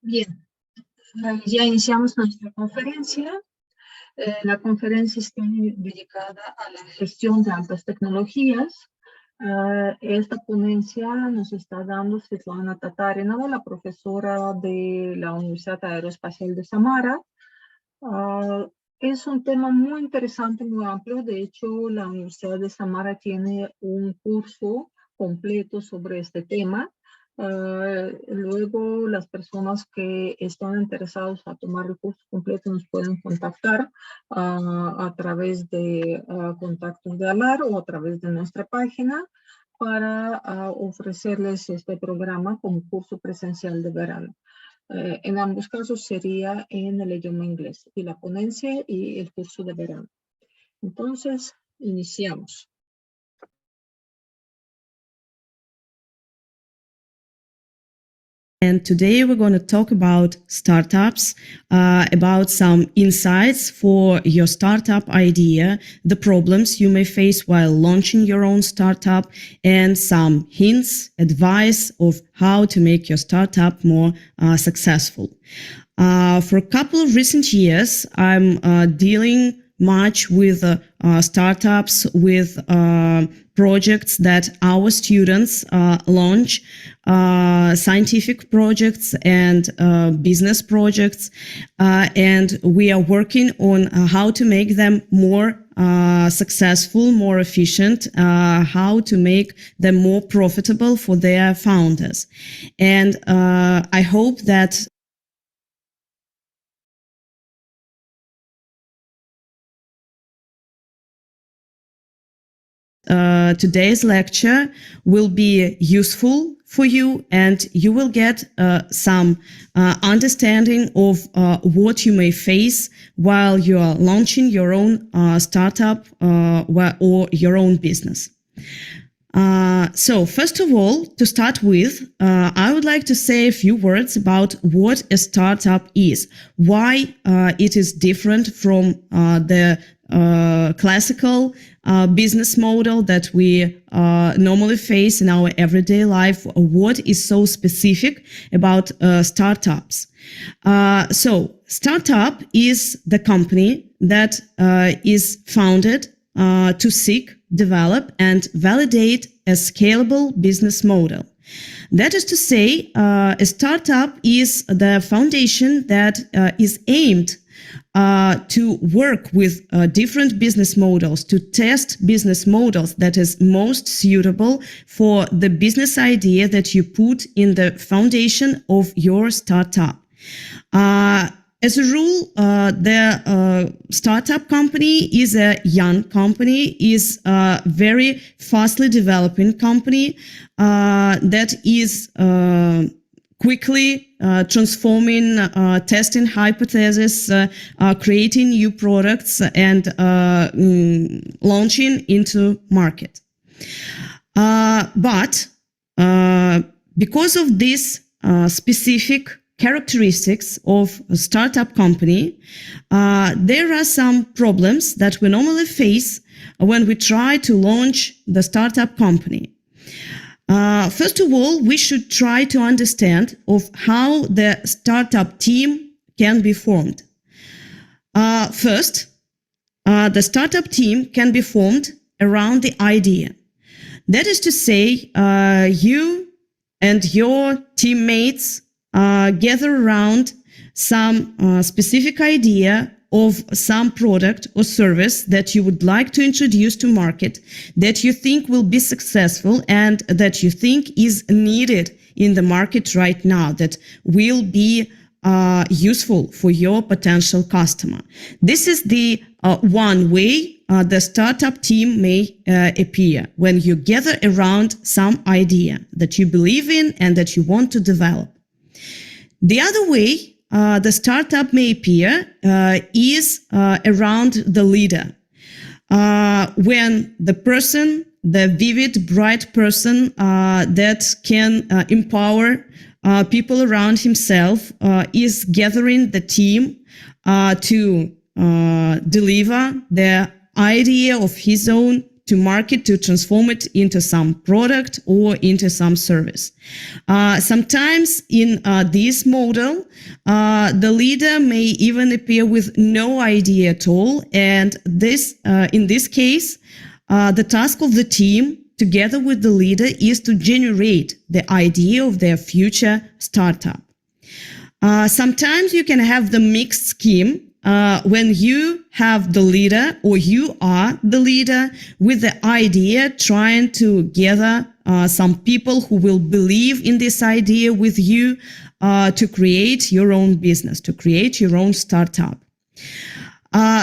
Bien, ya iniciamos nuestra conferencia. La conferencia está dedicada a la gestión de altas tecnologías. Esta ponencia nos está dando Svetlana Tatárina, la profesora de la Universidad Aeroespacial de Samara. Es un tema muy interesante, muy amplio. De hecho, la Universidad de Samara tiene un curso completo sobre este tema. Luego, las personas que están interesados a tomar el curso completo nos pueden contactar a través de contactos de ALAR o a través de nuestra página para ofrecerles este programa como curso presencial de verano. En ambos casos sería en el idioma inglés, y la ponencia y el curso de verano. Entonces, iniciamos. And today we're going to talk about startups, about some insights for your startup idea, the problems you may face while launching your own startup, and some hints, advice of how to make your startup more successful. For a couple of recent years, I'm dealing much with startups, with projects that our students launch, scientific projects and business projects, and we are working on how to make them more successful, more efficient, how to make them more profitable for their founders. And I hope that today's lecture will be useful for you, and you will get some understanding of what you may face while you are launching your own startup or your own business. So first of all, to start with, I would like to say a few words about what a startup is, why it is different from the classical business model that we normally face in our everyday life. What is so specific about startups? So startup is the company that is founded to seek, develop, and validate a scalable business model. That is to say, a startup is the foundation that is aimed to work with different business models, to test business models that is most suitable for the business idea that you put in the foundation of your startup. As a rule, the startup company is a young company, is a very fastly developing company that is quickly transforming, testing hypotheses, creating new products, and launching into market. But because of this specific characteristics of a startup company, there are some problems that we normally face when we try to launch the startup company. First of all, we should try to understand of how the startup team can be formed. First, the startup team can be formed around the idea. That is to say, you and your teammates gather around some specific idea of some product or service that you would like to introduce to market, that you think will be successful and that you think is needed in the market right now, that will be useful for your potential customer. This is the one way the startup team may appear, when you gather around some idea that you believe in and that you want to develop. The other way the startup may appear is around the leader. When the person, the vivid, bright person that can empower people around himself is gathering the team to deliver the idea of his own to market, to transform it into some product or into some service. Sometimes in this model, the leader may even appear with no idea at all. And this, in this case, the task of the team together with the leader is to generate the idea of their future startup. Sometimes you can have the mixed scheme when you have the leader or you are the leader with the idea, trying to gather some people who will believe in this idea with you to create your own business, to create your own startup.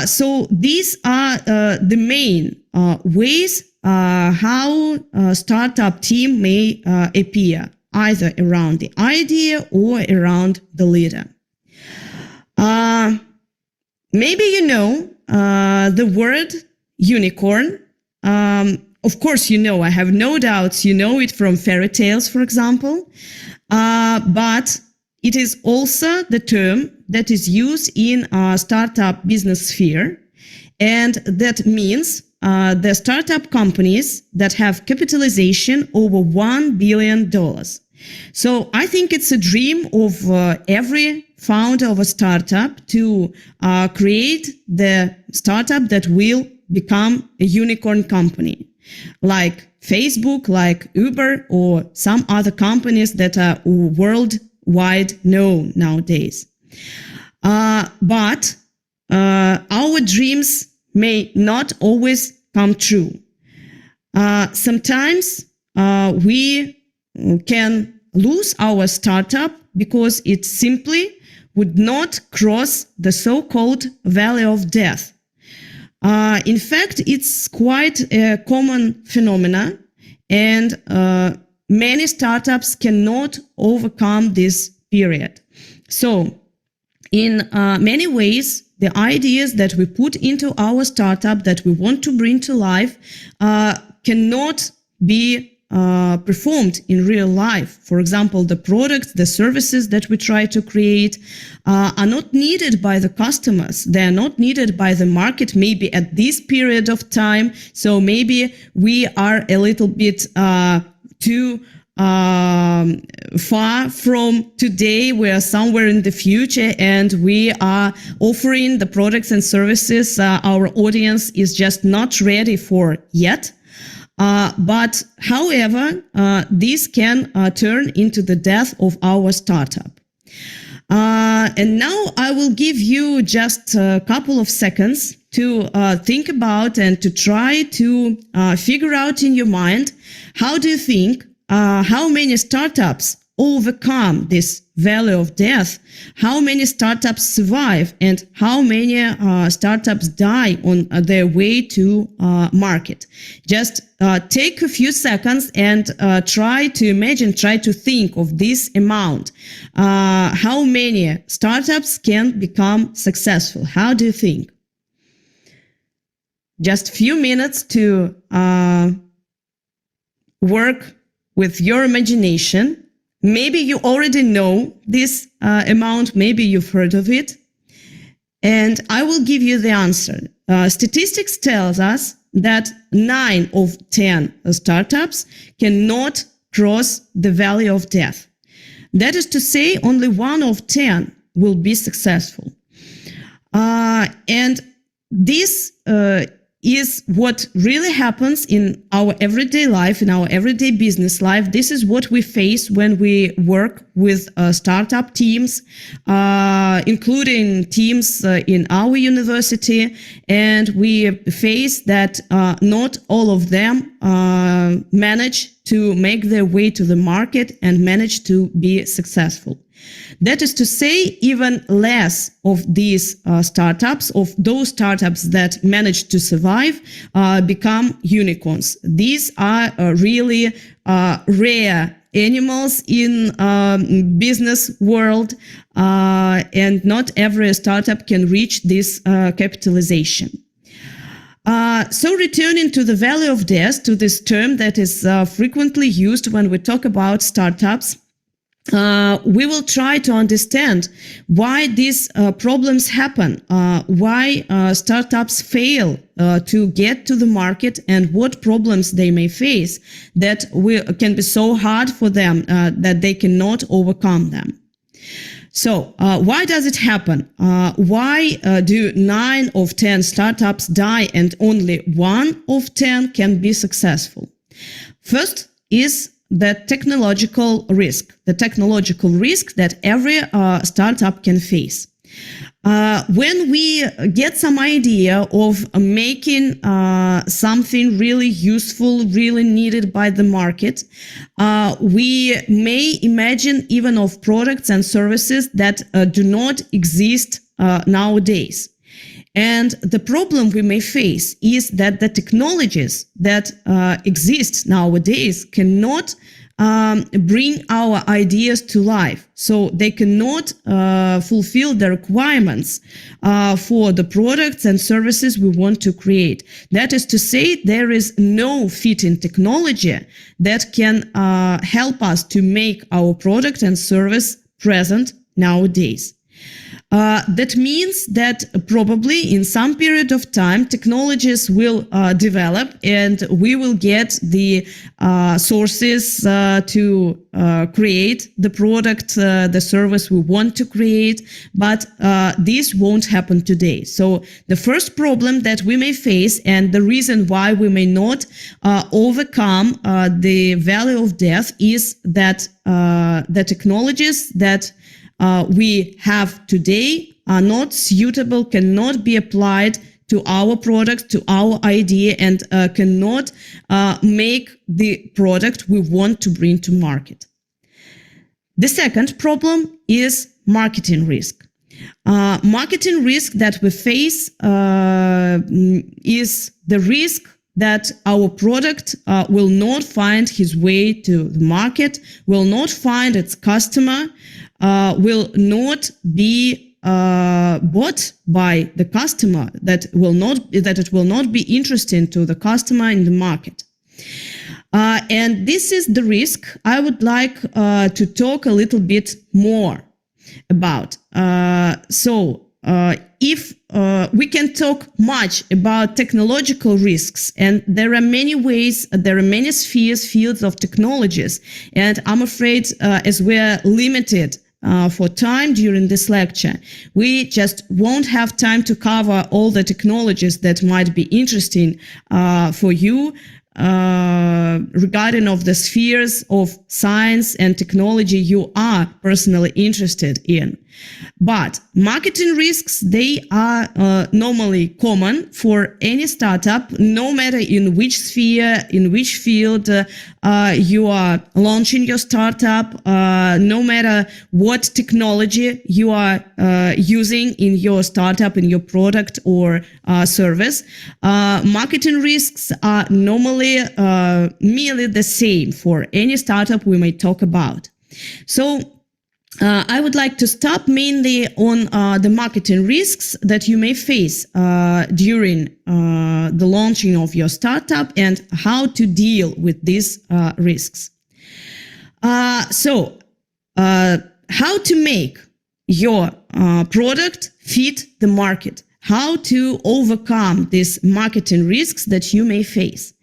So these are the main ways how a startup team may appear, either around the idea or around the leader. Maybe you know the word unicorn. Of course, you know, I have no doubts you know it from fairy tales, for example. But it is also the term that is used in a startup business sphere. And that means the startup companies that have capitalization over $1 billion. So I think it's a dream of every founder of a startup to create the startup that will become a unicorn company, like Facebook, like Uber, or some other companies that are worldwide known nowadays. But our dreams may not always come true. Sometimes we can lose our startup because it simply would not cross the so-called valley of death. In fact, it's quite a common phenomenon, and many startups cannot overcome this period. So, in many ways, the ideas that we put into our startup that we want to bring to life cannot be performed in real life. For example, the products, the services that we try to create are not needed by the customers. They are not needed by the market, maybe at this period of time. So maybe we are a little bit too far from today. We are somewhere in the future, and we are offering the products and services our audience is just not ready for yet. But however, this can turn into the death of our startup. And now I will give you just a couple of seconds to think about and to try to figure out in your mind, how do you think, how many startups overcome this valley of death, how many startups survive, and how many startups die on their way to market. Just take a few seconds and try to imagine, try to think of this amount. How many startups can become successful? How do you think? Just a few minutes to work with your imagination. Maybe you already know this amount, maybe you've heard of it, and I will give you the answer. Statistics tells us that 9 of 10 startups cannot cross the valley of death. That is to say, only 1 of 10 will be successful. And this is what really happens in our everyday life, in our everyday business life. This is what we face when we work with startup teams, including teams in our university. And we face that not all of them manage to make their way to the market and manage to be successful. That is to say, even less of these startups, of those startups that manage to survive, become unicorns. These are really rare animals in business world, and not every startup can reach this capitalization. So returning to the valley of death, to this term that is frequently used when we talk about startups, we will try to understand why these problems happen, why startups fail to get to the market, and what problems they may face that can be so hard for them that they cannot overcome them. So why does it happen? Why do 9 of 10 startups die and only 1 of 10 can be successful? First is the technological risk that every startup can face. When we get some idea of making something really useful, really needed by the market, we may imagine even of products and services that do not exist nowadays. And the problem we may face is that the technologies that exist nowadays cannot bring our ideas to life. So they cannot fulfill the requirements for the products and services we want to create. That is to say, there is no fitting technology that can help us to make our product and service present nowadays. That means that probably in some period of time, technologies will develop and we will get the sources to create the product, the service we want to create, but this won't happen today. So the first problem that we may face, and the reason why we may not overcome the valley of death, is that the technologies that we have today are not suitable, cannot be applied to our product, to our idea, and cannot make the product we want to bring to market. The second problem is marketing risk. Marketing risk that we face is the risk that our product will not find his way to the market, will not find its customer, will not be bought by the customer, that it will not be interesting to the customer in the market. And this is the risk I would like to talk a little bit more about. If we can talk much about technological risks, and there are many ways, there are many fields of technologies, and I'm afraid as we're limited for time during this lecture, we just won't have time to cover all the technologies that might be interesting for you regarding of the spheres of science and technology you are personally interested in. But marketing risks, they are normally common for any startup, no matter in which sphere, in which field you are launching your startup, no matter what technology you are using in your startup, in your product or service. Marketing risks are normally merely the same for any startup we may talk about. So I would like to stop mainly on the marketing risks that you may face during the launching of your startup and how to deal with these risks. How to make your product fit the market, how to overcome these marketing risks that you may face.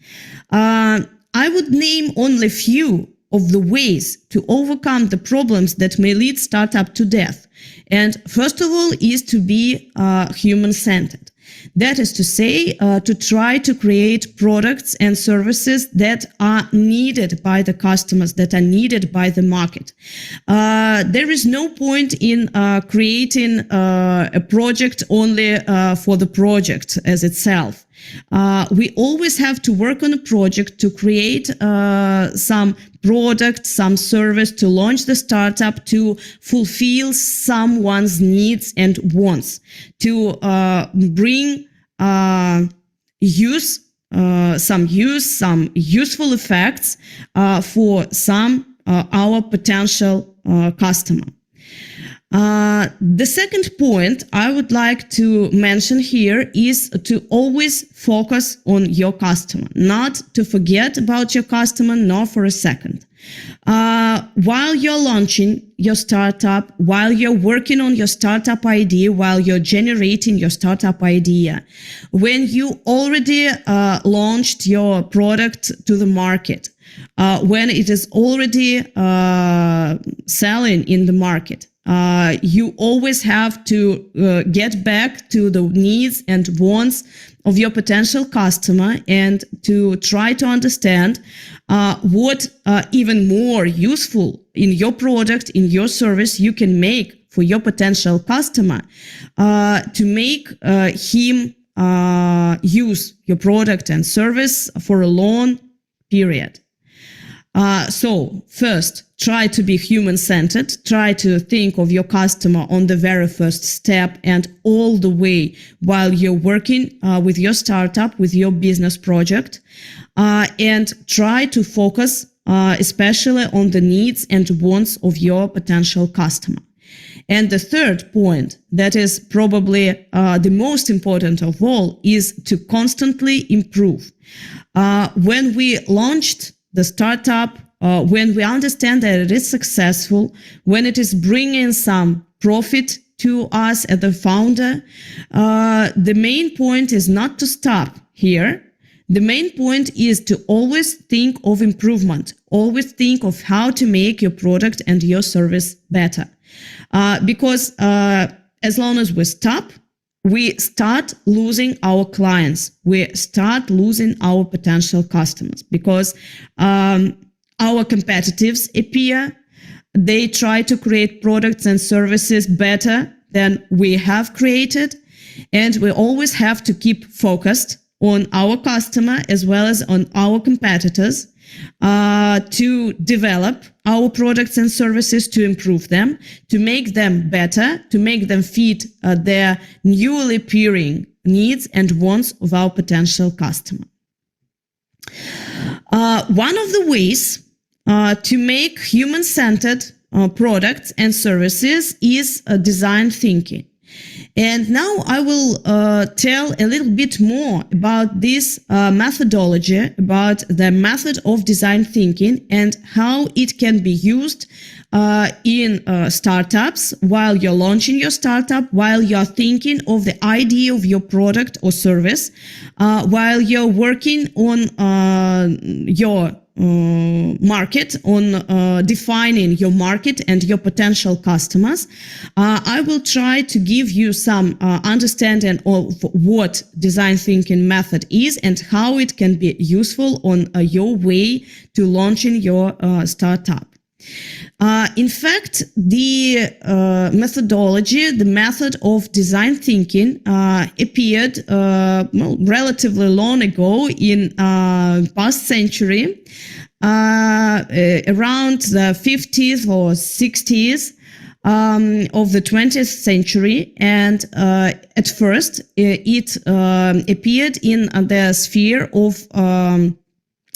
I would name only few of the ways to overcome the problems that may lead startup to death. And first of all is to be human-centered. That is to say, to try to create products and services that are needed by the customers, that are needed by the market. There is no point in creating a project only for the project as itself. We always have to work on a project to create some product, some service, to launch the startup, to fulfill someone's needs and wants, to bring some useful effects for some our potential customer. The second point I would like to mention here is to always focus on your customer, not to forget about your customer, not for a second. While you're launching your startup, while you're working on your startup idea, while you're generating your startup idea, when you already launched your product to the market, when it is already selling in the market, you always have to get back to the needs and wants of your potential customer and to try to understand what even more useful in your product, in your service you can make for your potential customer to make him use your product and service for a long period. So first, try to be human-centered, try to think of your customer on the very first step and all the way while you're working with your startup, with your business project, and try to focus especially on the needs and wants of your potential customer. And the third point, that is probably the most important of all, is to constantly improve. When we launched the startup, when we understand that it is successful, when it is bringing some profit to us as the founder, the main point is not to stop here. The main point is to always think of improvement, always think of how to make your product and your service better. Because as long as we stop, we start losing our clients, we start losing our potential customers, because our competitors appear, they try to create products and services better than we have created, and we always have to keep focused on our customer as well as on our competitors to develop our products and services, to improve them, to make them better, to make them fit their newly appearing needs and wants of our potential customer. One of the ways to make human-centered products and services is design thinking. And now I will tell a little bit more about this methodology, about the method of design thinking and how it can be used in startups while you're launching your startup, while you're thinking of the idea of your product or service, while you're working on your market, on defining your market and your potential customers. I will try to give you some understanding of what design thinking method is and how it can be useful on your way to launching your startup. In fact, the methodology, the method of design thinking appeared relatively long ago in past century, around the 50s or 60s of the 20th century. And at first, it appeared in the sphere of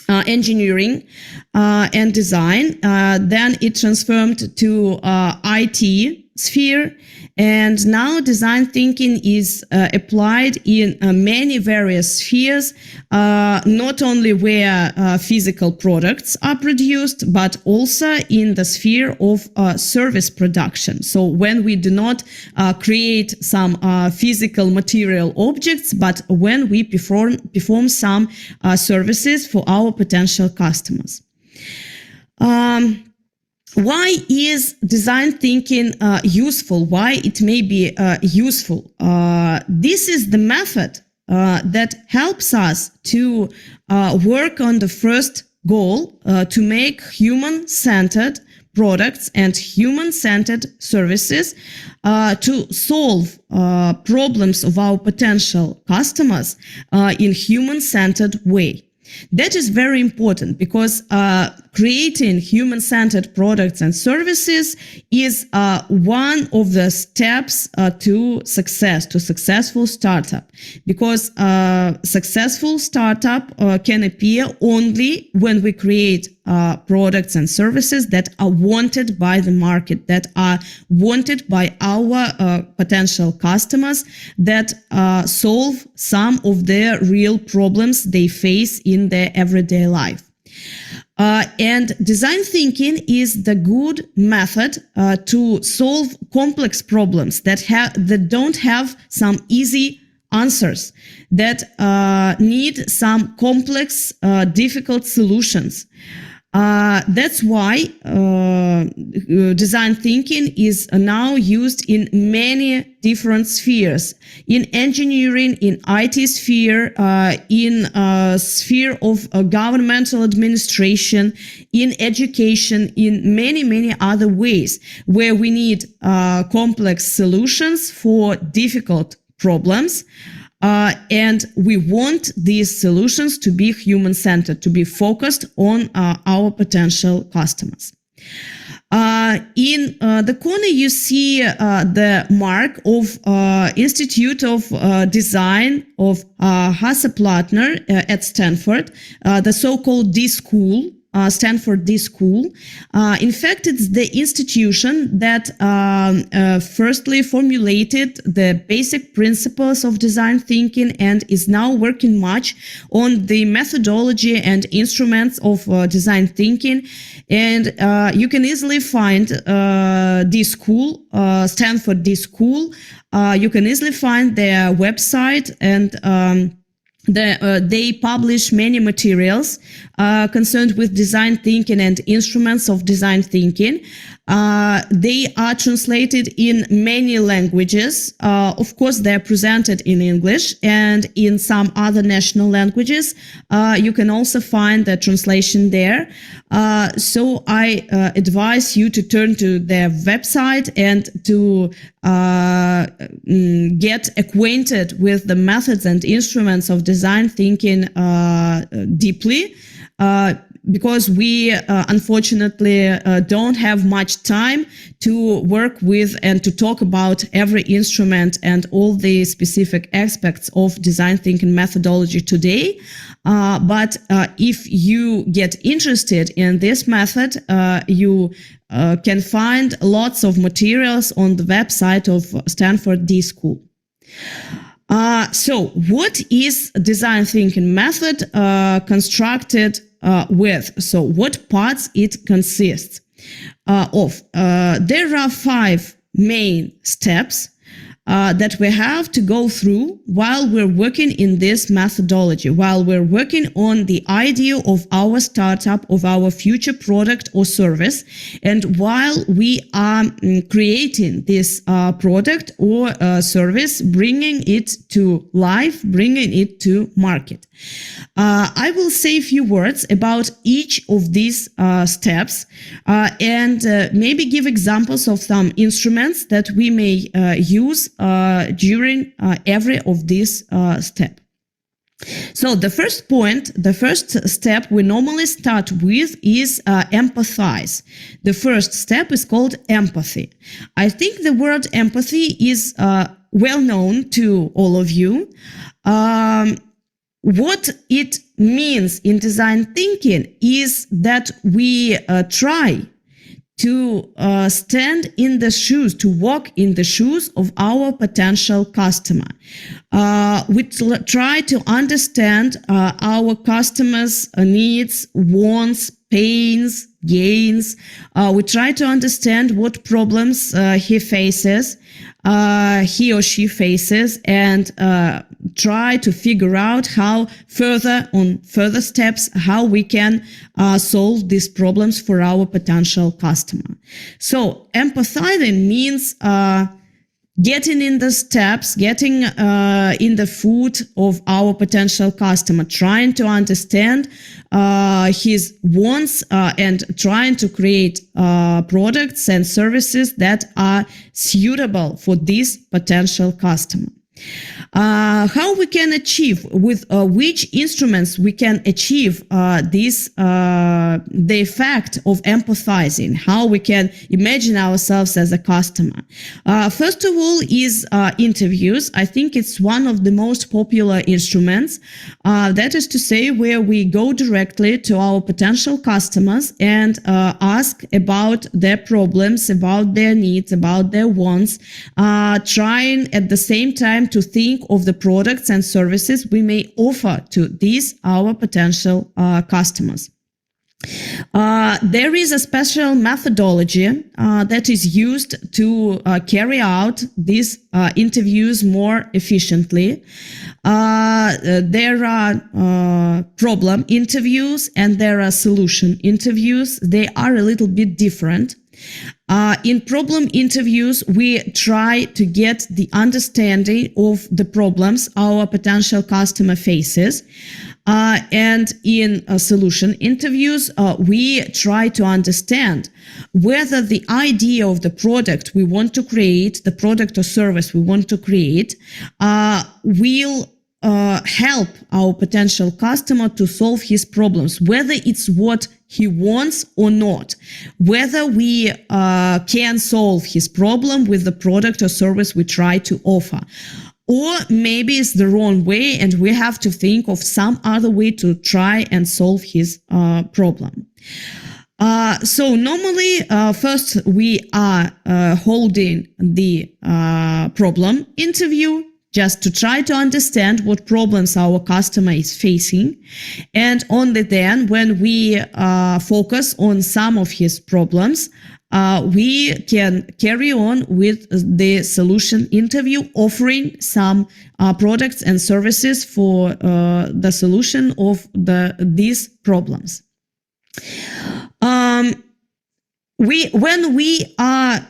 engineering and design. Then it transformed to IT sphere, and now design thinking is applied in many various spheres, not only where physical products are produced, but also in the sphere of service production. So when we do not create some physical material objects, but when we perform some services for our potential customers. Why is design thinking useful? Why it may be useful? This is the method that helps us to work on the first goal, to make human-centered products and human-centered services, to solve problems of our potential customers in human-centered way. That is very important because creating human-centered products and services is one of the steps to success, to successful startup. Because successful startup can appear only when we create products and services that are wanted by the market, that are wanted by our potential customers, that solve some of their real problems they face in their everyday life. And design thinking is the good method to solve complex problems that don't have some easy answers, that need some complex, difficult solutions. That's why design thinking is now used in many different spheres, in engineering, in IT sphere, in sphere of governmental administration, in education, in many, many other ways where we need complex solutions for difficult problems. And we want these solutions to be human-centered, to be focused on our potential customers. In the corner, you see the mark of Institute of Design of Hasse-Plattner at Stanford, the so-called D-School. Stanford D-School. In fact, it's the institution that firstly formulated the basic principles of design thinking and is now working much on the methodology and instruments of design thinking. And you can easily find D-School, Stanford D-School. You can easily find their website, and they publish many materials concerned with design thinking and instruments of design thinking. They are translated in many languages. Of course, they're presented in English and in some other national languages. You can also find the translation there. So I advise you to turn to their website and to get acquainted with the methods and instruments of design thinking deeply. Because we unfortunately don't have much time to work with and to talk about every instrument and all the specific aspects of design thinking methodology today. But if you get interested in this method, you can find lots of materials on the website of Stanford D-School. So what is design thinking method constructed with? So what parts it consists of? There are 5 main steps that we have to go through while we're working in this methodology, while we're working on the idea of our startup, of our future product or service, and while we are creating this product or service, bringing it to life, bringing it to market. I will say a few words about each of these steps and maybe give examples of some instruments that we may use during every of these steps. So the first point, the first step we normally start with is empathize. The first step is called empathy. I think the word empathy is well known to all of you. What it means in design thinking is that we try to stand in the shoes, to walk in the shoes of our potential customer. We try to understand our customers' needs, wants, pains, gains. We try to understand what problems he or she faces, and try to figure out how further steps, how we can solve these problems for our potential customer. So empathizing means getting in the steps, getting in the foot of our potential customer, trying to understand his wants and trying to create products and services that are suitable for this potential customer. How we can achieve, with which instruments we can achieve the effect of empathizing, how we can imagine ourselves as a customer. First of all is interviews. I think it's one of the most popular instruments. That is to say, where we go directly to our potential customers and ask about their problems, about their needs, about their wants, trying at the same time to think of the products and services we may offer to these our potential customers. There is a special methodology that is used to carry out these interviews more efficiently. There are problem interviews and there are solution interviews. They are a little bit different. In problem interviews, we try to get the understanding of the problems our potential customer faces. And in solution interviews, we try to understand whether the idea of the product we want to create, the product or service we want to create, will help our potential customer to solve his problems, whether it's what he wants or not, whether we can solve his problem with the product or service we try to offer. Or maybe it's the wrong way and we have to think of some other way to try and solve his problem. So normally, first we are holding the problem interview just to try to understand what problems our customer is facing. And only then, when we focus on some of his problems, we can carry on with the solution interview, offering some products and services for the solution of these problems. When we are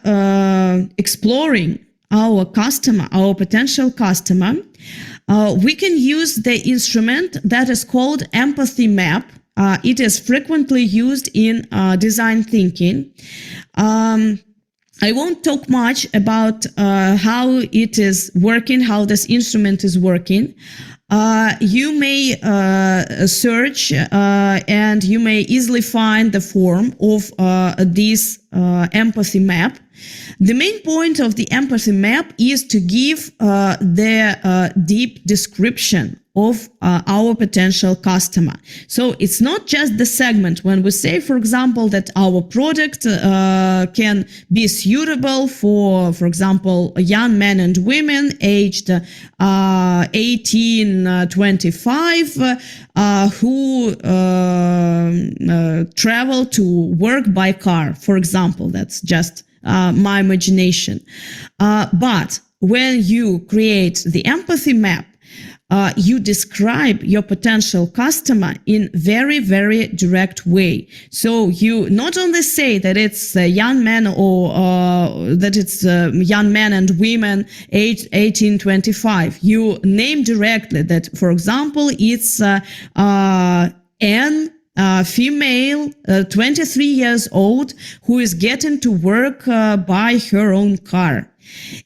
exploring our customer, our potential customer, we can use the instrument that is called empathy map. It is frequently used in design thinking. I won't talk much about how it is working, how this instrument is working. You may search and you may easily find the form of this empathy map. The main point of the empathy map is to give the deep description of our potential customer. So it's not just the segment. When we say, for example, that our product can be suitable for example, young men and women aged 18-25 who travel to work by car, for example. That's just my imagination. But when you create the empathy map, you describe your potential customer in very, very direct way. So you not only say that it's a young man or that it's young men and women aged 18-25. You name directly that, for example, it's an female, 23 years old, who is getting to work by her own car.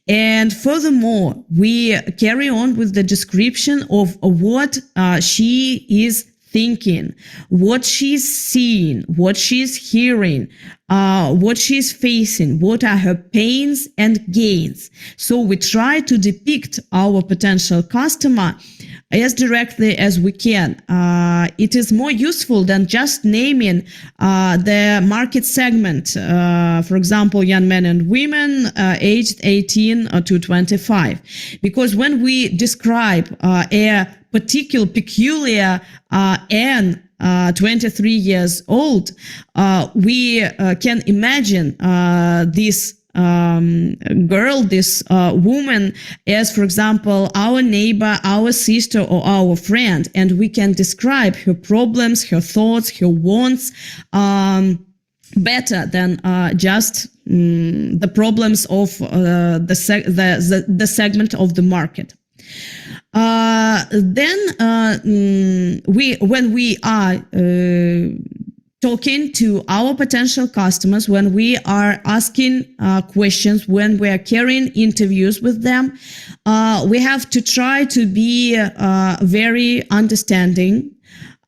And furthermore, we carry on with the description of what she is thinking, what she's seeing, what she's hearing, what she's facing, what are her pains and gains. So we try to depict our potential customer as directly as we can. It is more useful than just naming the market segment, for example, young men and women aged 18 to 25. Because when we describe a particular, peculiar and 23 years old, we can imagine this girl, this woman as, for example, our neighbor, our sister, or our friend, and we can describe her problems, her thoughts, her wants better than just the problems of the segment of the market. When we are talking to our potential customers, when we are asking questions, when we are carrying interviews with them, we have to try to be very understanding,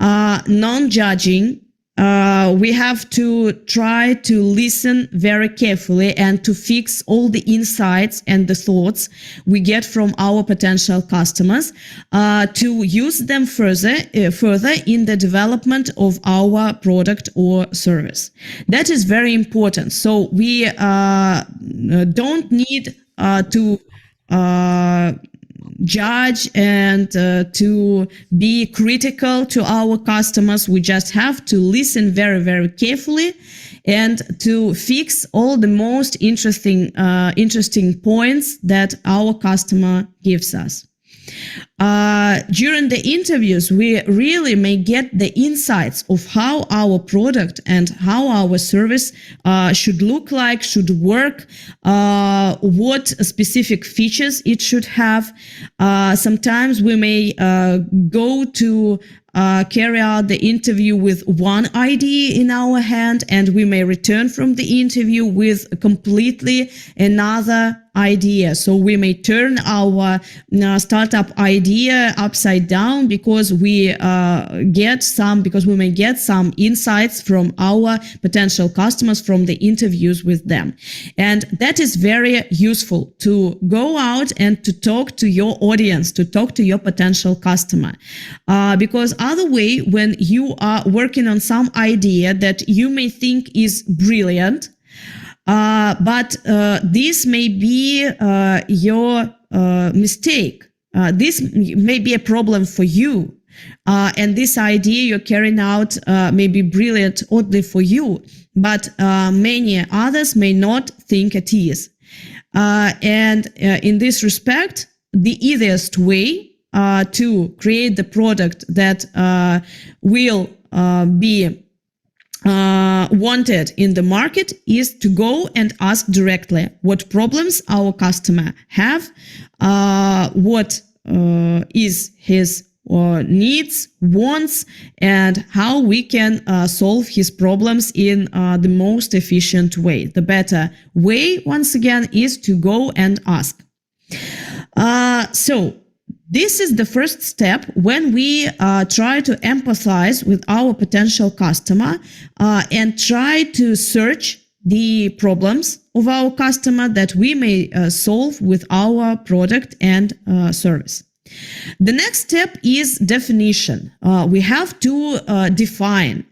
non-judging. We have to try to listen very carefully and to fix all the insights and the thoughts we get from our potential customers, to use them further in the development of our product or service. That is very important. So we don't need to judge and to be critical to our customers. We just have to listen very, very carefully and to fix all the most interesting points that our customer gives us. During the interviews, we really may get the insights of how our product and how our service should look like, should work, what specific features it should have. Sometimes we may go to carry out the interview with one idea in our hand, and we may return from the interview with completely another idea. So we may turn our startup idea upside down because we may get some insights from our potential customers from the interviews with them. And that is very useful to go out and to talk to your audience, to talk to your potential customer. Because other way, when you are working on some idea that you may think is brilliant, but this may be your mistake. This may be a problem for you. And this idea you're carrying out may be brilliant only for you, but many others may not think it is. And in this respect, the easiest way to create the product that will be wanted in the market is to go and ask directly what problems our customer have, what is his needs, wants, and how we can solve his problems in the most efficient way. The better way, once again, is to go and ask. So this is the first step when we try to empathize with our potential customer and try to search the problems of our customer that we may solve with our product and service. The next step is definition. We have to define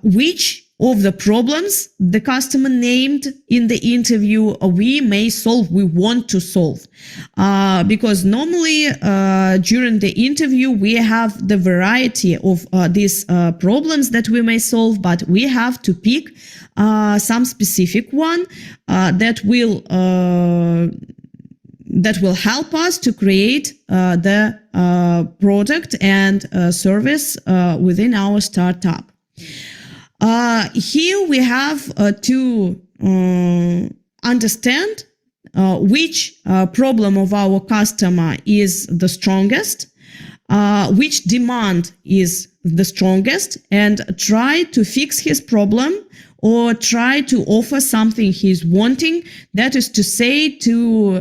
which of the problems the customer named in the interview we may solve, we want to solve. Because normally during the interview we have the variety of these problems that we may solve, but we have to pick some specific one that will help us to create the product and service within our startup. Here we have to understand which problem of our customer is the strongest, which demand is the strongest, and try to fix his problem or try to offer something he's wanting, that is to say, to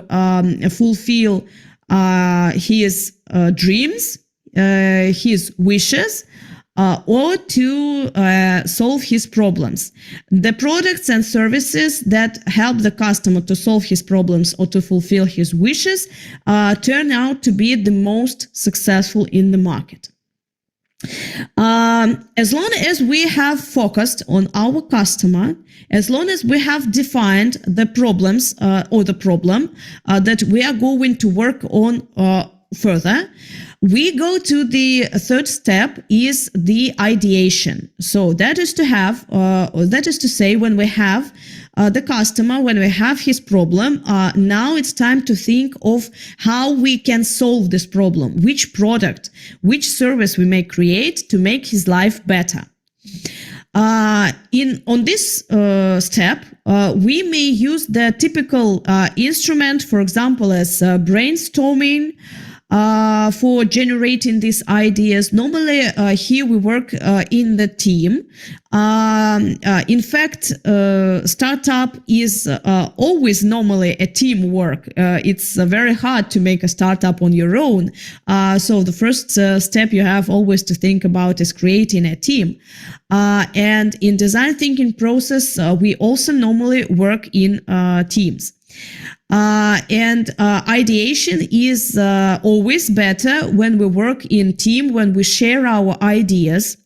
fulfill his dreams, his wishes, or to solve his problems. The products and services that help the customer to solve his problems or to fulfill his wishes turn out to be the most successful in the market. As long as we have focused on our customer, as long as we have defined the problems or the problem that we are going to work on further, we go to the third step, is the ideation. So that is to say, when we have the customer, when we have his problem, now it's time to think of how we can solve this problem, which product, which service we may create to make his life better. On this step, we may use the typical instrument, for example, as brainstorming, for generating these ideas. Normally, here we work in the team. In fact, startup is always normally a teamwork. It's very hard to make a startup on your own. So the first step you have always to think about is creating a team. And in design thinking process, we also normally work in teams. And ideation is always better when we work in team, when we share our ideas.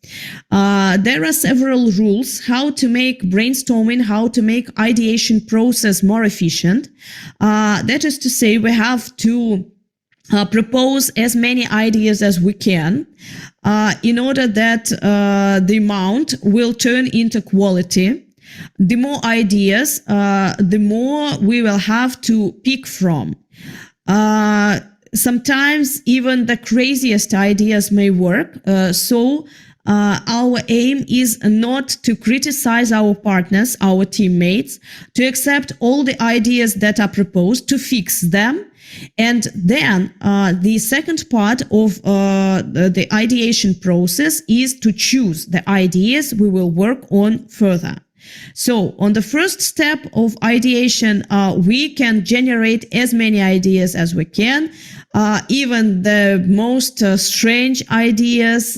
There are several rules how to make brainstorming, how to make ideation process more efficient. That is to say, we have to propose as many ideas as we can in order that the amount will turn into quality. The more ideas, the more we will have to pick from. Sometimes even the craziest ideas may work. So our aim is not to criticize our partners, our teammates, to accept all the ideas that are proposed, to fix them. And then the second part of the ideation process is to choose the ideas we will work on further. So on the first step of ideation, we can generate as many ideas as we can, even the most strange ideas,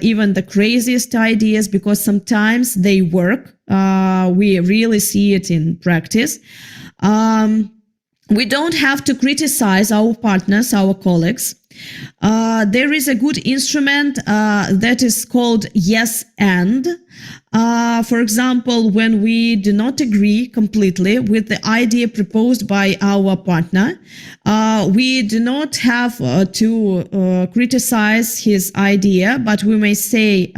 even the craziest ideas, because sometimes they work. We really see it in practice. We don't have to criticize our partners, our colleagues. There is a good instrument that is called yes and. For example, when we do not agree completely with the idea proposed by our partner, we do not have to criticize his idea, but we may say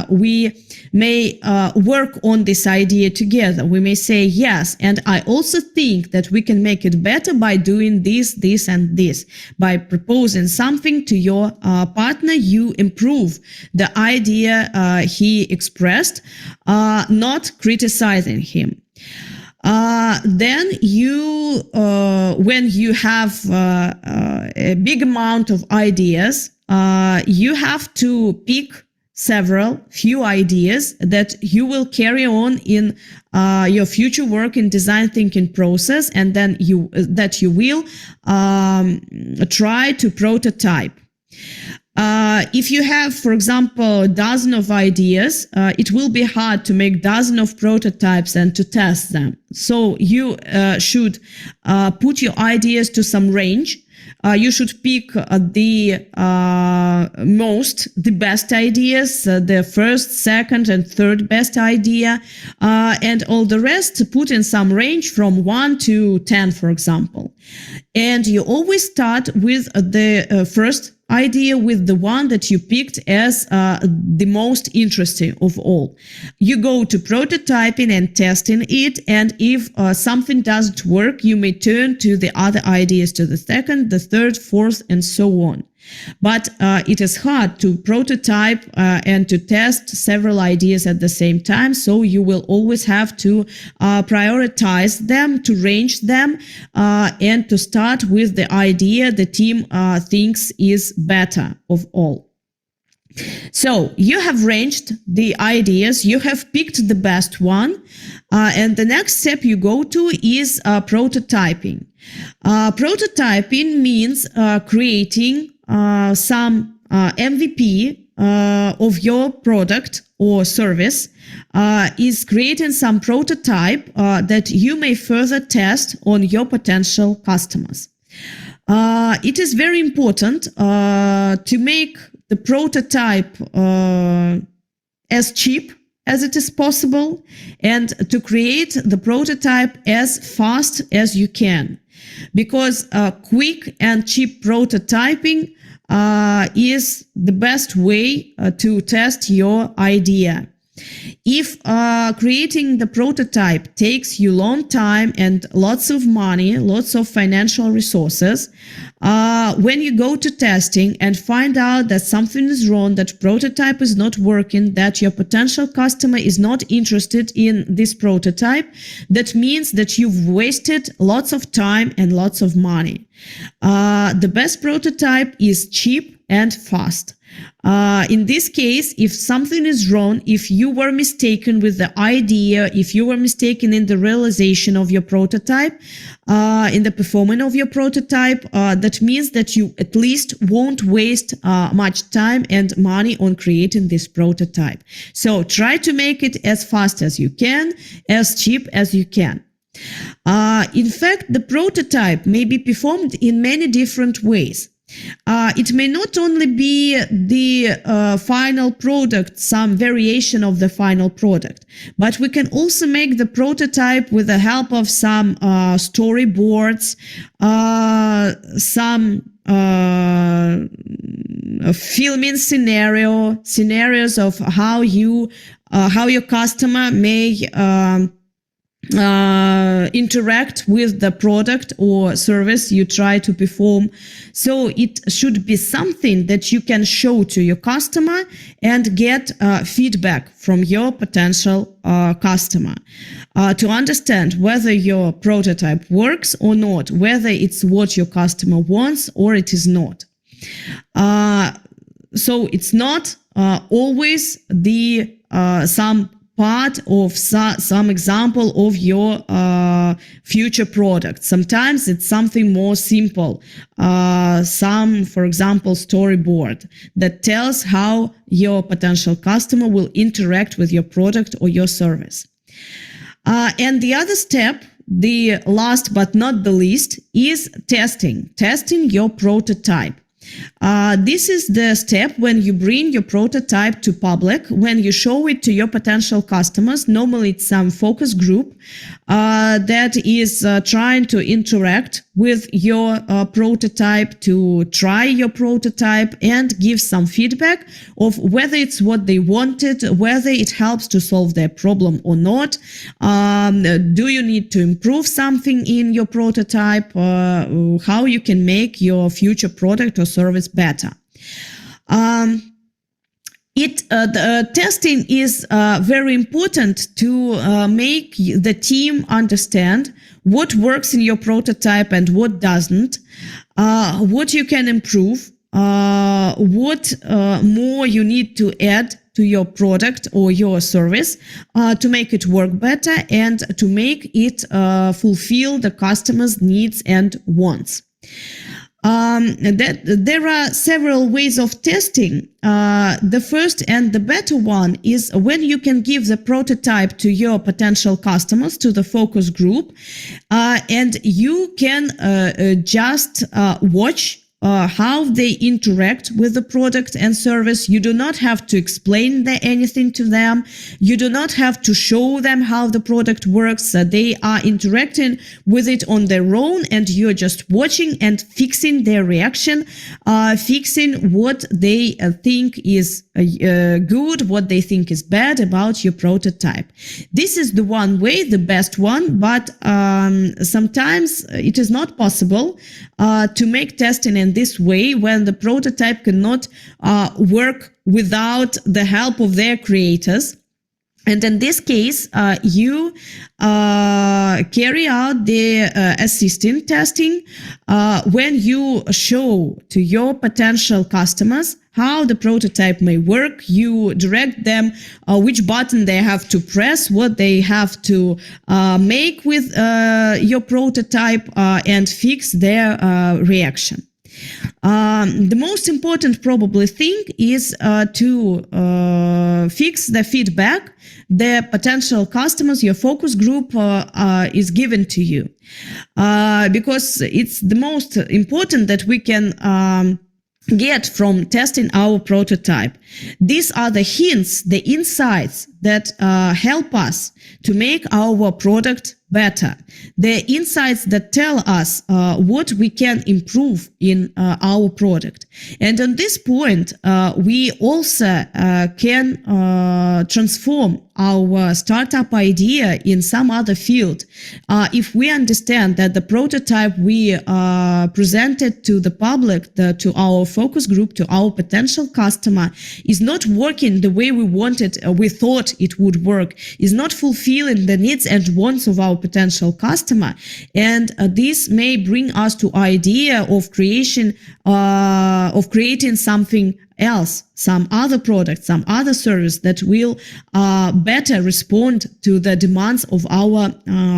we may work on this idea together. We may say, yes, and I also think that we can make it better by doing this, this, and this. By proposing something to your partner, you improve the idea he expressed, not criticizing him. Then you, when you have a big amount of ideas, you have to pick few ideas that you will carry on in your future work in design thinking process, and then you will try to prototype. If you have, for example, a dozen of ideas, it will be hard to make dozen of prototypes and to test them. So you should put your ideas to some range. You should pick the best ideas, the first, second, and third best idea, and all the rest put in some range from 1 to 10, for example. And you always start with the first idea, with the one that you picked as the most interesting of all. You go to prototyping and testing it, and if something doesn't work, you may turn to the other ideas, to the second, the third, fourth, and so on. But it is hard to prototype and to test several ideas at the same time, so you will always have to prioritize them, to range them, and to start with the idea the team thinks is better of all. So you have ranged the ideas, you have picked the best one, and the next step you go to is prototyping. Prototyping means creating some MVP of your product or service, is creating some prototype that you may further test on your potential customers. It is very important to make the prototype as cheap as it is possible, and to create the prototype as fast as you can, because quick and cheap prototyping is the best way to test your idea. If creating the prototype takes you long time and lots of money, lots of financial resources, when you go to testing and find out that something is wrong, that prototype is not working, that your potential customer is not interested in this prototype, that means that you've wasted lots of time and lots of money. The best prototype is cheap and fast. In this case, if something is wrong, if you were mistaken with the idea, if you were mistaken in the realization of your prototype, in the performance of your prototype, that means that you at least won't waste much time and money on creating this prototype. So try to make it as fast as you can, as cheap as you can. In fact, the prototype may be performed in many different ways. It may not only be the final product, some variation of the final product, but we can also make the prototype with the help of some storyboards, some filming scenarios of how your customer may interact with the product or service you try to perform. So it should be something that you can show to your customer and get feedback from your potential customer to understand whether your prototype works or not, whether it's what your customer wants or it is not. So it's not always the some part of some example of your future product. Sometimes it's something more simple. For example, storyboard that tells how your potential customer will interact with your product or your service. And the other step, the last but not the least, is testing your prototype. This is the step when you bring your prototype to public, when you show it to your potential customers. Normally it's some focus group that is trying to interact with your prototype, to try your prototype and give some feedback of whether it's what they wanted, whether it helps to solve their problem or not. Do you need to improve something in your prototype? How you can make your future product or service better. The testing is very important to make the team understand what works in your prototype and what doesn't, what you can improve, what more you need to add to your product or your service to make it work better and to make it fulfill the customer's needs and wants. There are several ways of testing. The first and the better one is when you can give the prototype to your potential customers, to the focus group, and you can just watch how they interact with the product and service. You do not have to explain anything to them. You do not have to show them how the product works. They are interacting with it on their own, and you're just watching and fixing their reaction, fixing what they think is good, what they think is bad about your prototype. This is the one way, the best one, but sometimes it is not possible to make testing in this way when the prototype cannot work without the help of their creators. And in this case, you carry out the assisting testing when you show to your potential customers how the prototype may work. You direct them which button they have to press, what they have to make with your prototype, and fix their reaction. The most important probably thing is to fix the feedback the potential customers, your focus group is given to you, because it's the most important that we can get from testing our prototype. These are the hints, the insights that help us to make our product better. The insights that tell us what we can improve in our product. And on this point, we also can transform our startup idea in some other field. If we understand that the prototype we presented to the public, to our focus group, to our potential customer, is not working the way we wanted, we thought it would work, is not fulfilling the needs and wants of our potential customer, and this may bring us to idea of creating something else, some other product, some other service that will better respond to the demands of our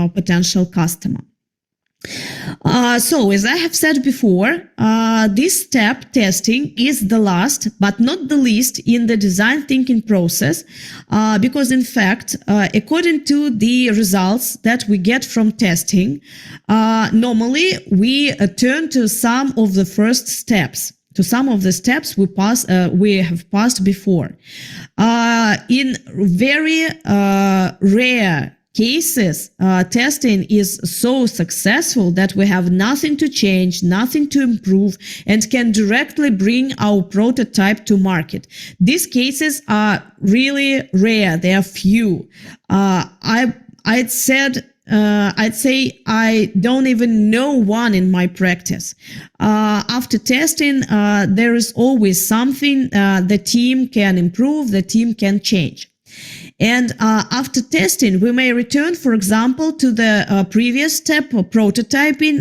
potential customer. So, as I have said before, this step, testing, is the last but not the least in the design thinking process, because in fact, according to the results that we get from testing, normally we turn to some of the first steps. To some of the steps we have passed before. In very rare cases, testing is so successful that we have nothing to change, nothing to improve, and can directly bring our prototype to market. These cases are really rare. They are few. I'd say I don't even know one in my practice. After testing, there is always something the team can improve, the team can change. And after testing, we may return, for example, to the previous step of prototyping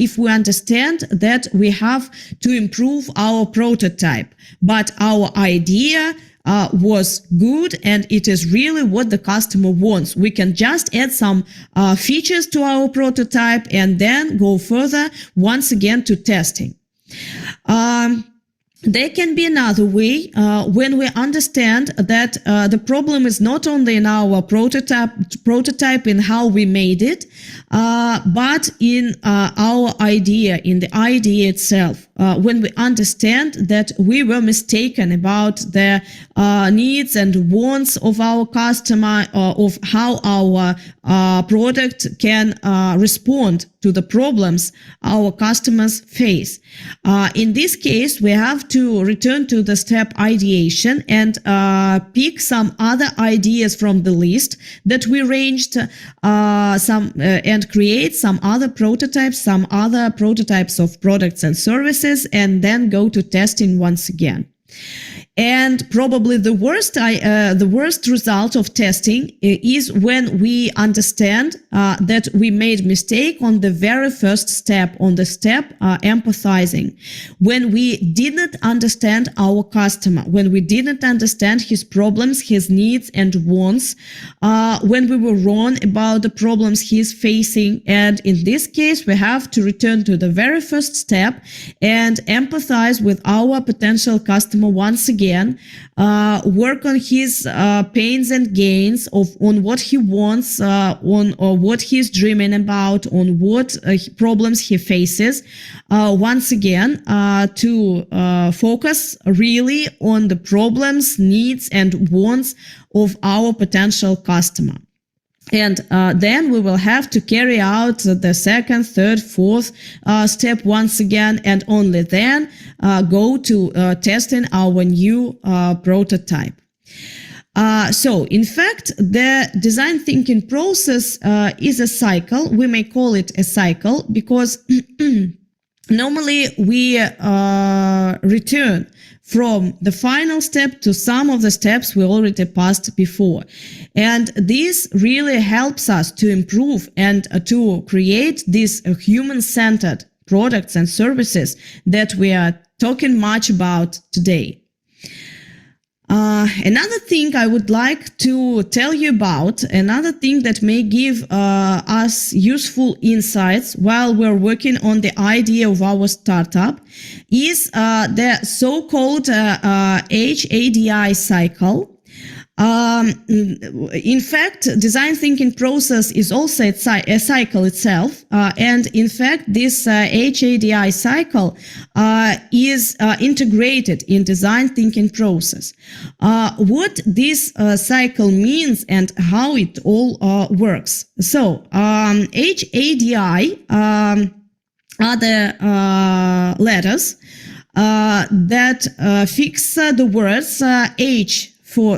if we understand that we have to improve our prototype, but our idea was good and it is really what the customer wants. We can just add some features to our prototype and then go further once again to testing. There can be another way when we understand that the problem is not only in our prototype in how we made it, but in our idea, in the idea itself. When we understand that we were mistaken about the needs and wants of our customer, of how our product can respond to the problems our customers face. In this case, we have to return to the step ideation and pick some other ideas from the list that we ranged and create some other prototypes of products and services, and then go to testing once again. And probably the worst result of testing is when we understand that we made mistake on the very first step, on the step empathizing, when we didn't understand our customer, when we didn't understand his problems, his needs and wants, when we were wrong about the problems he's facing. And in this case, we have to return to the very first step and empathize with our potential customer once again. Work on his pains and gains on what he wants, on what he's dreaming about, on what problems he faces. Once again, to focus really on the problems, needs, and wants of our potential customer. And then we will have to carry out the second, third, fourth step once again, and only then go to testing our new prototype. So, in fact, the design thinking process is a cycle. We may call it a cycle because normally we return from the final step to some of the steps we already passed before. And this really helps us to improve and to create these human-centered products and services that we are talking much about today. Another thing I would like to tell you about, another thing that may give us useful insights while we're working on the idea of our startup, is the so-called HADI cycle. In fact, design thinking process is also a cycle itself, and in fact, this HADI cycle is integrated in design thinking process. What this cycle means and how it all works. So, HADI are the letters that fix the words H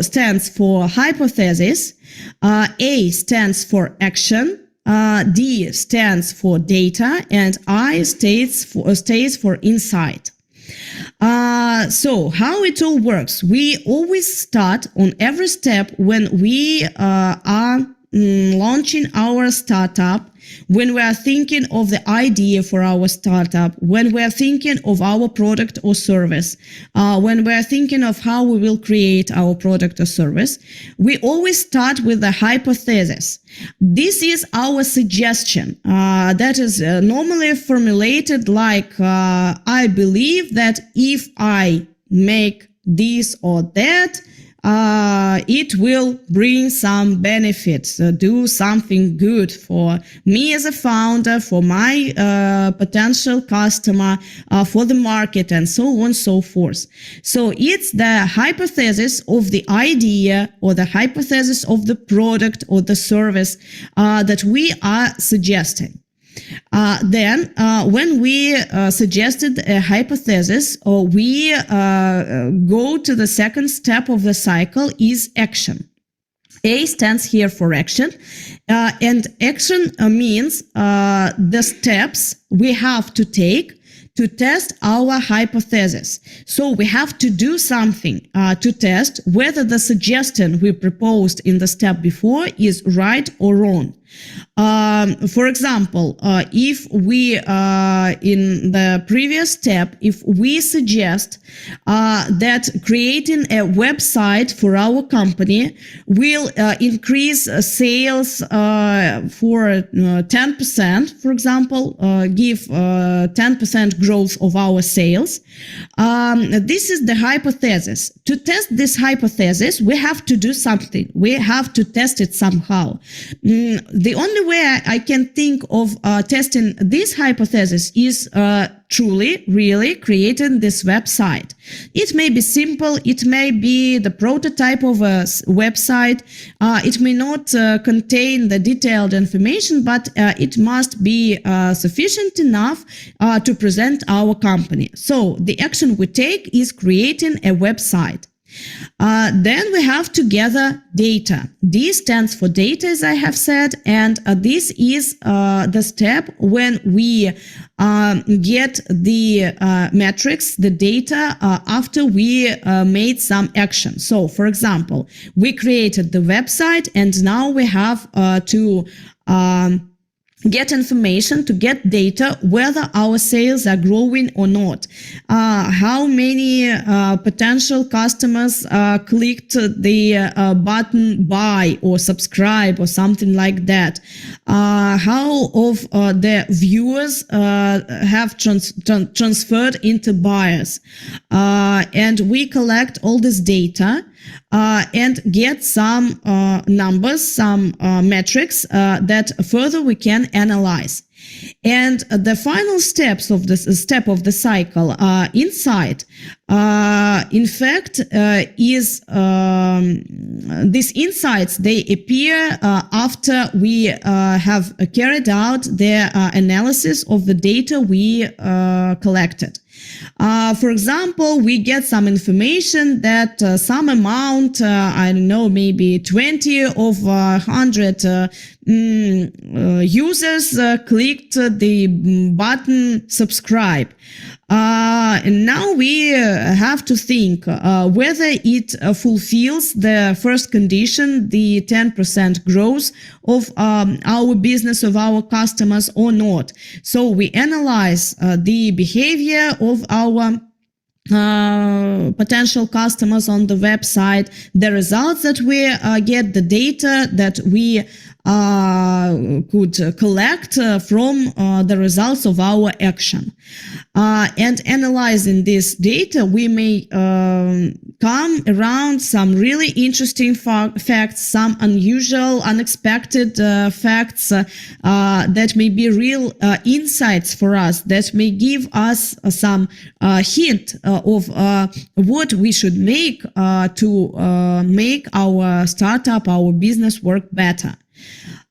stands for hypothesis, A stands for action, D stands for data, and I stays for insight. So how it all works? We always start on every step when we are launching our startup, when we are thinking of the idea for our startup, when we are thinking of our product or service, when we are thinking of how we will create our product or service, we always start with the hypothesis. This is our suggestion that is normally formulated like, I believe that if I make this or that, it will bring some benefits, do something good for me as a founder, for my potential customer, for the market, and so on and so forth. So it's the hypothesis of the idea or the hypothesis of the product or the service that we are suggesting. Then, when we suggested a hypothesis, we go to the second step of the cycle is action. A stands here for action, and action means the steps we have to take to test our hypothesis. So we have to do something to test whether the suggestion we proposed in the step before is right or wrong. For example, if we, in the previous step, if we suggest that creating a website for our company will increase sales for 10%, for example, give 10% growth of our sales, this is the hypothesis. To test this hypothesis, we have to do something. We have to test it somehow. The only way I can think of testing this hypothesis is truly, really creating this website. It may be simple. It may be the prototype of a website. It may not contain the detailed information, but it must be sufficient enough to present our company. So the action we take is creating a website. Then we have to gather data. D stands for data, as I have said, and this is the step when we get the metrics, the data, after we made some action. So, for example, we created the website, and now we have to get information, to get data, whether our sales are growing or not. How many potential customers clicked the button buy or subscribe or something like that. How of the viewers have transferred into buyers. And we collect all this data and get some numbers, some metrics that further we can analyze. And the final steps of this step of the cycle, insight, in fact, is these insights, they appear after we have carried out the analysis of the data we collected. For example, we get some information that some amount, I don't know, maybe 20 of 100 users clicked the button subscribe. And now we have to think whether it fulfills the first condition, the 10% growth of our business, of our customers or not. So we analyze the behavior of our potential customers on the website, the results that we get, the data that we could collect from the results of our action. And analyzing this data, we may come around some really interesting facts, some unusual, unexpected facts that may be real insights for us, that may give us some hint of what we should make to make our startup, our business work better.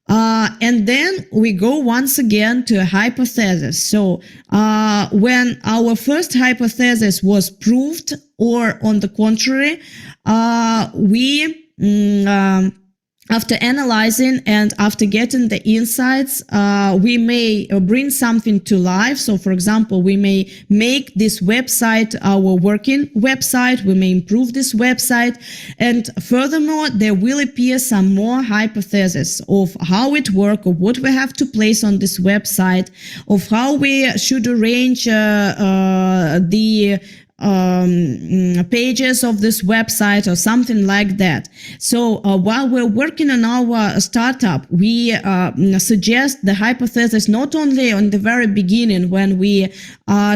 And then we go once again to a hypothesis. So when our first hypothesis was proved, or on the contrary, we after analyzing and after getting the insights, we may bring something to life. So, for example, we may make this website our working website. We may improve this website. And furthermore, there will appear some more hypotheses of how it works, of what we have to place on this website, of how we should arrange the pages of this website or something like that. So while we're working on our startup, we suggest the hypothesis not only on the very beginning when we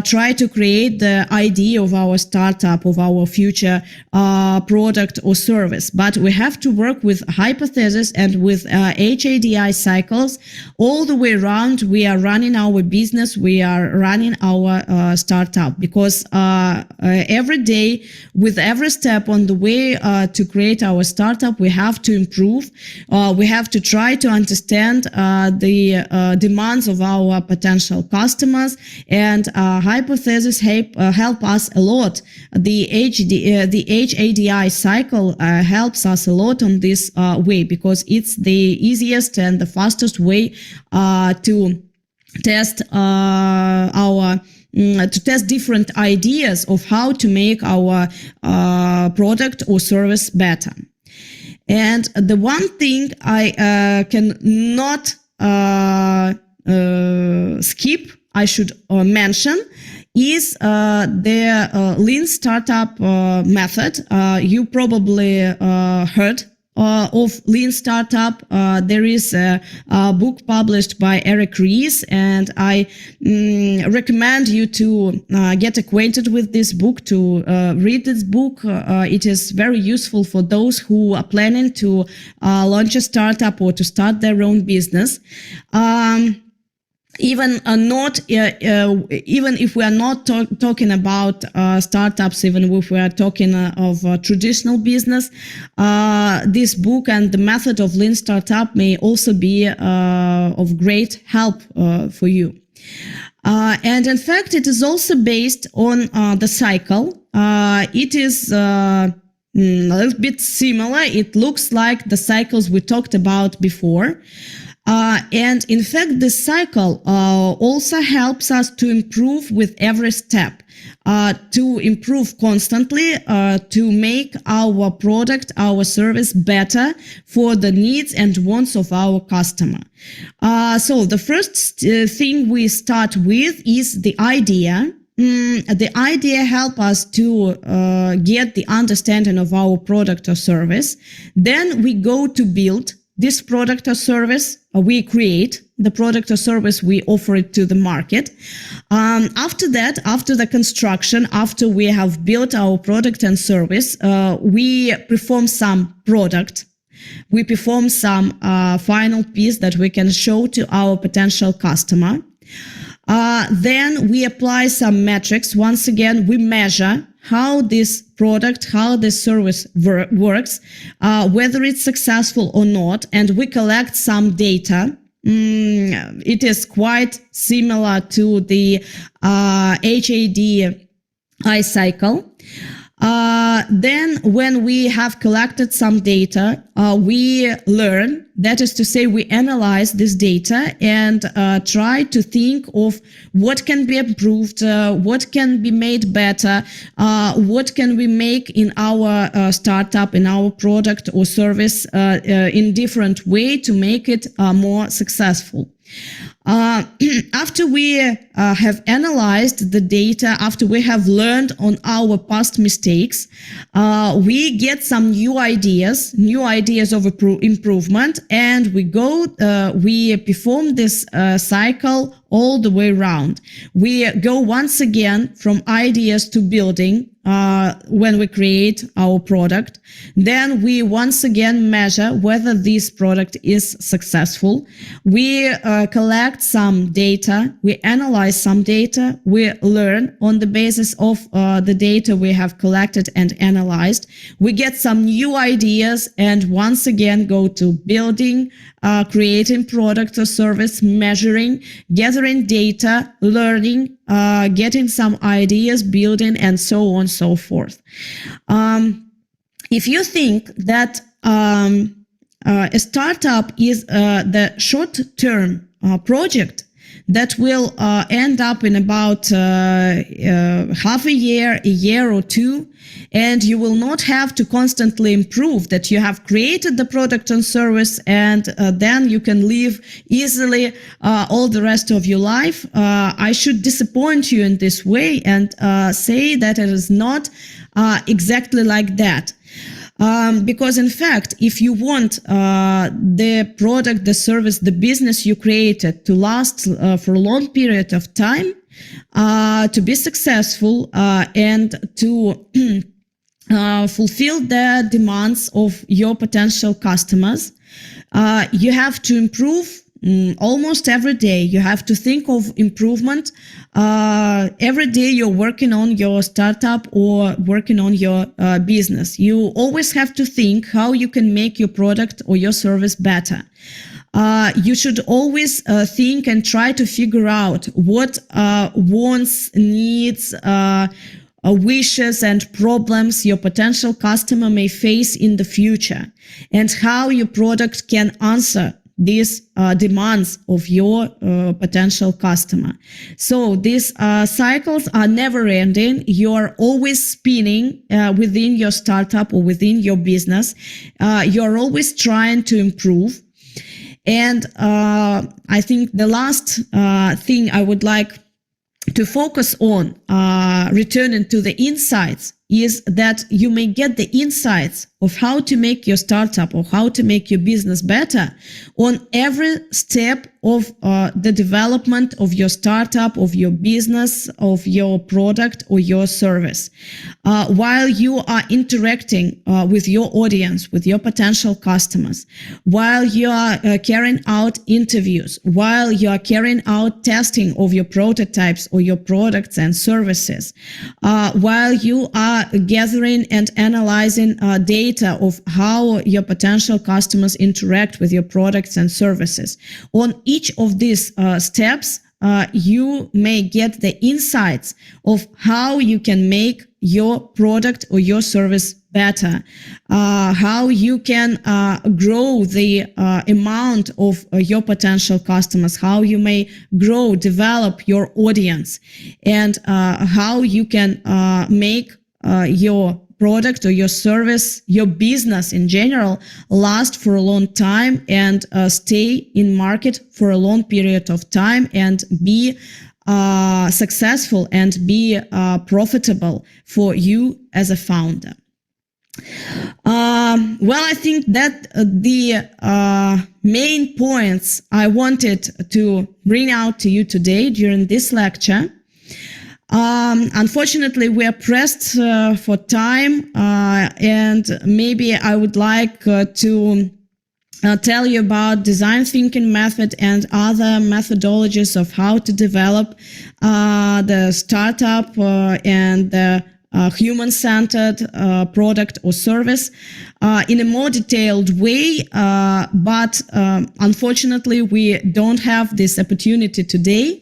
try to create the idea of our startup, of our future product or service, but we have to work with hypothesis and with HADI cycles all the way around. We are running our business, we are running our startup, because every day, with every step on the way to create our startup, we have to improve. We have to try to understand the demands of our potential customers, and hypothesis help us a lot. The HADI cycle helps us a lot on this way, because it's the easiest and the fastest way to test to test different ideas of how to make our product or service better. And the one thing I cannot skip, I should mention, is the lean startup method. You probably heard of lean startup. There is a book published by Eric Ries, and I recommend you to get acquainted with this book, to read this book. It is very useful for those who are planning to launch a startup or to start their own business. Even if we are not talking about startups, even if we are talking of traditional business, this book and the method of lean startup may also be of great help for you. And in fact, it is also based on the cycle. It is a little bit similar. It looks like the cycles we talked about before. And in fact, this cycle also helps us to improve with every step, to improve constantly, to make our product, our service better for the needs and wants of our customer. So the first thing we start with is the idea. The idea helps us to get the understanding of our product or service. Then we go to build this product or service. We create the product or service, we offer it to the market. After that, after the construction, after we have built our product and service, we perform some product. We perform some final piece that we can show to our potential customer. Then we apply some metrics. Once again, we measure how this product, how this service works, whether it's successful or not, and we collect some data. It is quite similar to the HADI cycle. Then when we have collected some data, we learn, that is to say, we analyze this data and try to think of what can be improved, what can be made better, what can we make in our startup, in our product or service in different way to make it more successful. After we have analyzed the data, after we have learned on our past mistakes, we get some new ideas of improvement, and we perform this cycle all the way around. We go once again from ideas to building when we create our product. Then we once again measure whether this product is successful. We collect some data, we analyze some data, we learn on the basis of the data we have collected and analyzed. We get some new ideas and once again go to building, creating product or service, measuring, gathering data, learning, getting some ideas, building, and so on, so forth. If you think that a startup is the short-term project, that will end up in about half a year or two, and you will not have to constantly improve, that you have created the product and service, and then you can live easily all the rest of your life. I should disappoint you in this way and say that it is not exactly like that. Because in fact, if you want the product, the service, the business you created to last for a long period of time, to be successful and to fulfill the demands of your potential customers, you have to improve almost every day. You have to think of improvement every day you're working on your startup or working on your business. You always have to think how you can make your product or your service better. You should always think and try to figure out what wants, needs, wishes and problems your potential customer may face in the future, and how your product can answer these demands of your potential customer. So these cycles are never ending. You're always spinning within your startup or within your business. You're always trying to improve. And I think the last thing I would like to focus on, returning to the insights, is that you may get the insights of how to make your startup or how to make your business better on every step of the development of your startup, of your business, of your product or your service. While you are interacting with your audience, with your potential customers, while you are carrying out interviews, while you are carrying out testing of your prototypes or your products and services, while you are gathering and analyzing data of how your potential customers interact with your products and services. On each of these steps, you may get the insights of how you can make your product or your service better, how you can grow the amount of your potential customers, how you may grow, develop your audience, and how you can make your product or your service, your business in general, last for a long time and stay in market for a long period of time and be successful and be profitable for you as a founder. Well, I think that the main points I wanted to bring out to you today during this lecture. Unfortunately, we are pressed for time, and maybe I would like to tell you about design thinking method and other methodologies of how to develop the startup and the human-centered product or service in a more detailed way, but unfortunately, we don't have this opportunity today.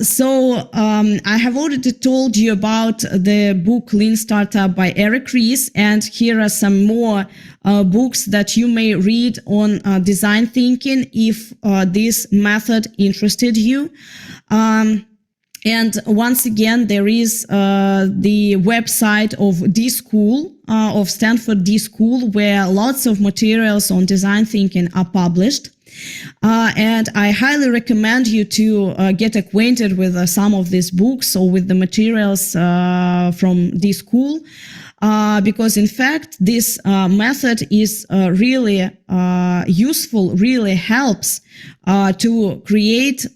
So I have already told you about the book Lean Startup by Eric Ries, and here are some more books that you may read on design thinking if this method interested you. And once again, there is the website of D-School, of Stanford D-School, where lots of materials on design thinking are published. And I highly recommend you to get acquainted with some of these books or with the materials from this school, because in fact, this method is really useful, really helps to create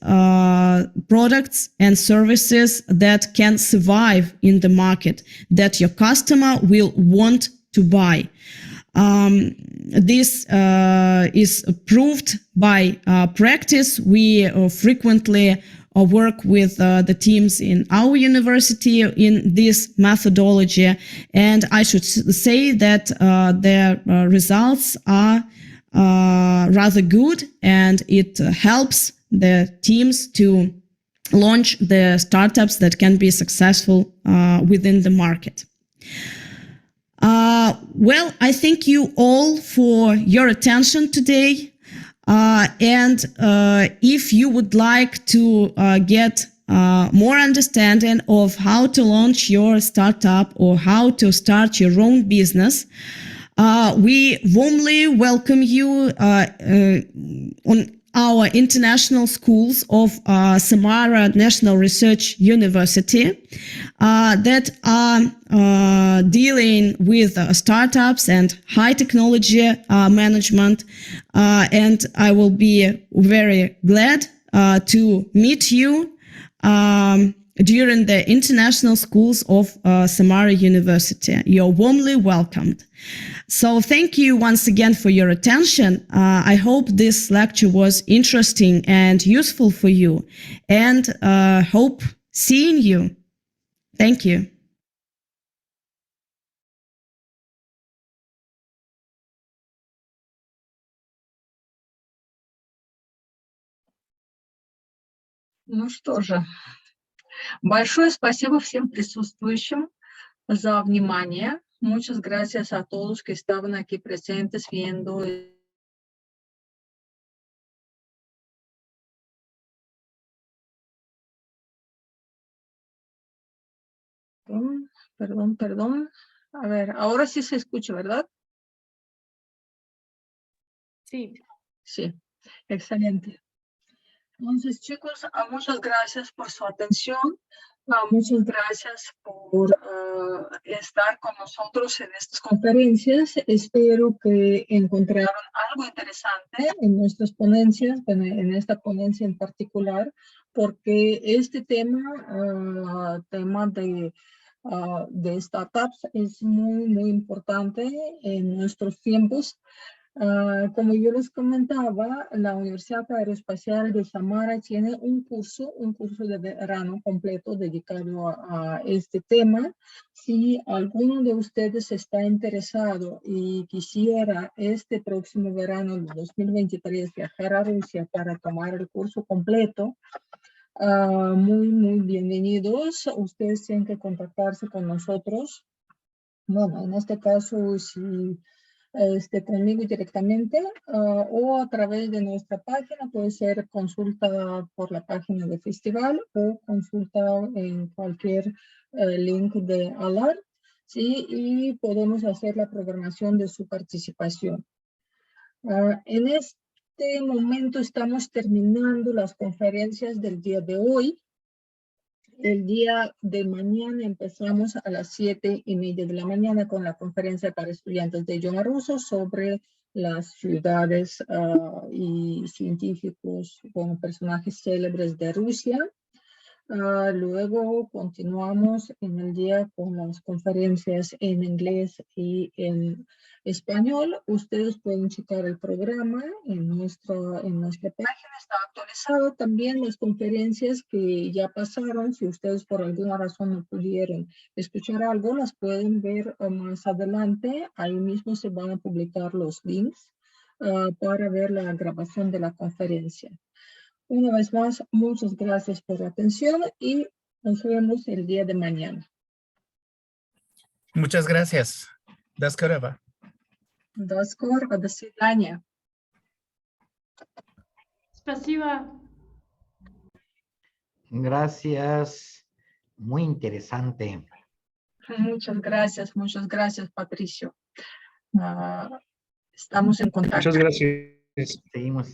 products and services that can survive in the market, that your customer will want to buy. This is proved by practice. We frequently work with the teams in our university in this methodology, and I should say that the results are rather good, and it helps the teams to launch the startups that can be successful within the market. Well, I thank you all for your attention today. And if you would like to get more understanding of how to launch your startup or how to start your own business, we warmly welcome you on our international schools of Samara National Research University that are dealing with startups and high technology management. And I will be very glad to meet you during the international schools of Samara University. You're warmly welcomed. So thank you once again for your attention. I hope this lecture was interesting and useful for you, and hope seeing you. Thank you. Ну что же, большое спасибо всем присутствующим за внимание. Muchas gracias a todos que estaban aquí presentes viendo. Perdón. A ver, ahora sí se escucha, ¿verdad? Sí. Sí, excelente. Entonces, chicos, muchas gracias por su atención. Muchas gracias por estar con nosotros en estas conferencias. Espero que encontraron algo interesante en nuestras ponencias, en esta ponencia en particular, porque este tema de startups es muy importante en nuestros tiempos. Como yo les comentaba, la Universidad Aeroespacial de Samara tiene un curso de verano completo dedicado a este tema. Si alguno de ustedes está interesado y quisiera este próximo verano de 2023 viajar a Rusia para tomar el curso completo, muy bienvenidos. Ustedes tienen que contactarse con nosotros. Bueno, en este caso, si conmigo directamente o a través de nuestra página, puede ser consulta por la página del festival o consulta en cualquier link de ALAR, ¿sí? Y podemos hacer la programación de su participación. En este momento estamos terminando las conferencias del día de hoy. El día de mañana empezamos a las 7:30 de la mañana con la conferencia para estudiantes de idioma ruso sobre las ciudades y científicos, bueno, personajes célebres de Rusia. Luego continuamos en el día con las conferencias en inglés y en español. Ustedes pueden checar el programa en nuestra página, está actualizado. También las conferencias que ya pasaron, si ustedes por alguna razón no pudieron escuchar algo, las pueden ver más adelante. Ahí mismo se van a publicar los links para ver la grabación de la conferencia. Una vez más, muchas gracias por la atención y nos vemos el día de mañana. Muchas gracias. До скорого. До скорого. До свидания. Спасибо. Gracias. Muy interesante. Muchas gracias, Patricio. Estamos en contacto. Muchas gracias. Seguimos.